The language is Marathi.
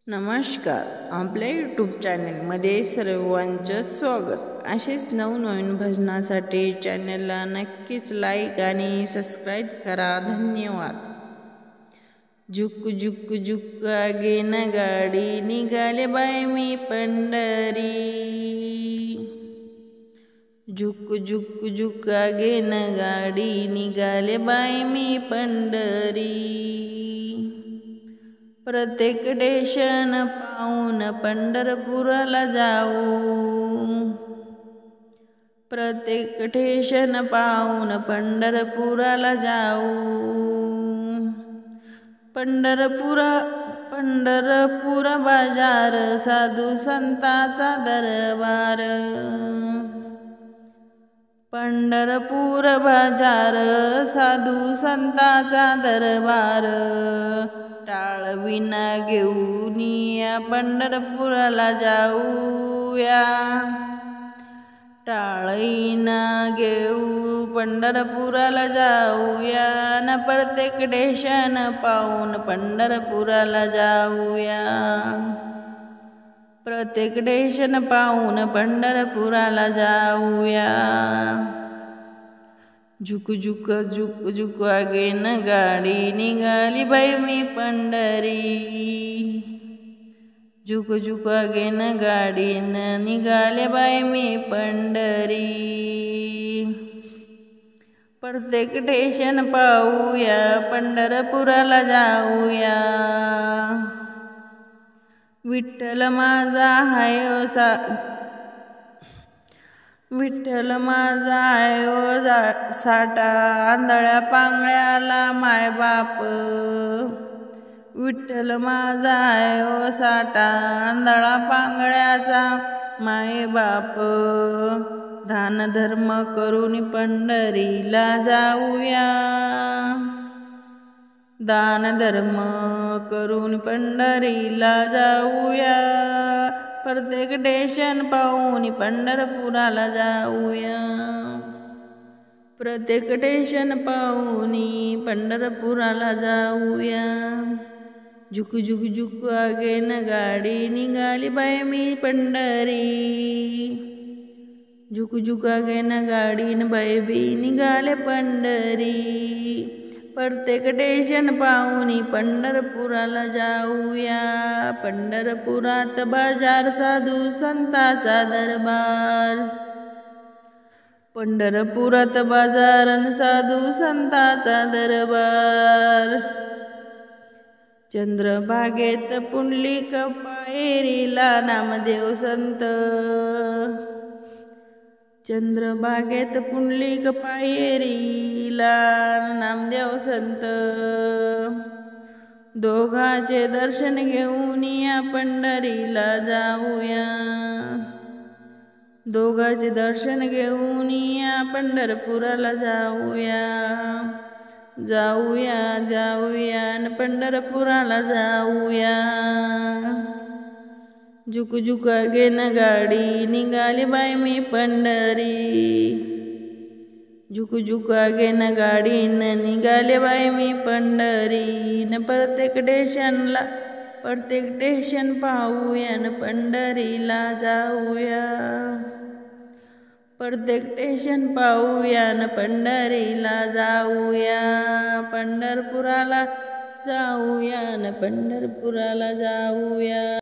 नमस्कार. आपल्या यूट्यूब चॅनलमध्ये सर्वांचं स्वागत. असेच नवनवीन भजनासाठी चॅनलला नक्कीच लाईक आणि सबस्क्राईब करा. धन्यवाद. झुक झुक झुक आगे न गाडी निघाले बाय मी पंढरी. झुक झुक झुक आगे न गाडी निघाले बाय मी पंढरी. प्रत्येक स्टेशन पाहून पंढरपुराला जाऊ. प्रत्येक स्टेशन पाहून पंढरपुराला जाऊ. पंढरपूर बाजार साधू संताचा दरबार. पंढरपूर बाजार साधू संताचा दरबार. टाळ विना घेऊन या पंढरपुराला जाऊया. टाळीना घेऊ पंढरपुराला जाऊया. न प्रत्येक स्टेशन पाहून पंढरपुराला जाऊया. प्रत्येक स्टेशन पाहून पंढरपुराला जाऊया. झुक झुक झुक झुक आगे न गाडी निघाली बाई मी पंढरी. झुक झुक आगे न गाडी निघाले बाई मी पंढरी. प्रत्येक स्टेशन पाहूया पंढरपुराला जाऊया. विठ्ठल माझा हाय विठ्ठल माझा आहे साठा आंधळ्या पांगळ्याला माय बाप. विठ्ठल माझा आहे साठा आंधळा पांगळ्याचा माय बाप. दान धर्म करून पंढरीला जाऊया. दान धर्म करून पंढरीला जाऊया. प्रत्येक स्टेशन पाहून पंढरपुराला जाऊया. प्रत्येक स्टेशन पाहून पंढरपुराला जाऊया. झुक झुक झुक आगे न गाडी निघाली बाय मी पंढरी. झुक झुक आगे न गाडी बाय बी निघाले पंढरी. प्रत्येक स्टेशन पाहून पंढरपुराला जाऊया. पंढरपुरात बाजार साधू संताचा दरबार. पंढरपुरात बाजार साधू संताचा दरबार. चंद्रभागेत पुंडलिक पायरीला नामदेव संत. चंद्रभागेत पुंडलिक पायरीला नामदेव संत. दोघांचे दर्शन घेऊन या पंढरीला जाऊया. दोघांचे दर्शन घेऊन या पंढरपुराला जाऊया. जाऊया जाऊया न पंढरपुराला जाऊया. झुक झुक आगे न गाडी निघाली बाय मी पंढरी. झुक झुक आगे न गाडी निघाले बाय मी पंढरी. न प्रत्येक स्टेशन पाहूया न पंढरीला जाऊया. प्रत्येक स्टेशन पाहूया न पंढरीला जाऊया. पंढरपुराला जाऊया न पंढरपुराला जाऊया.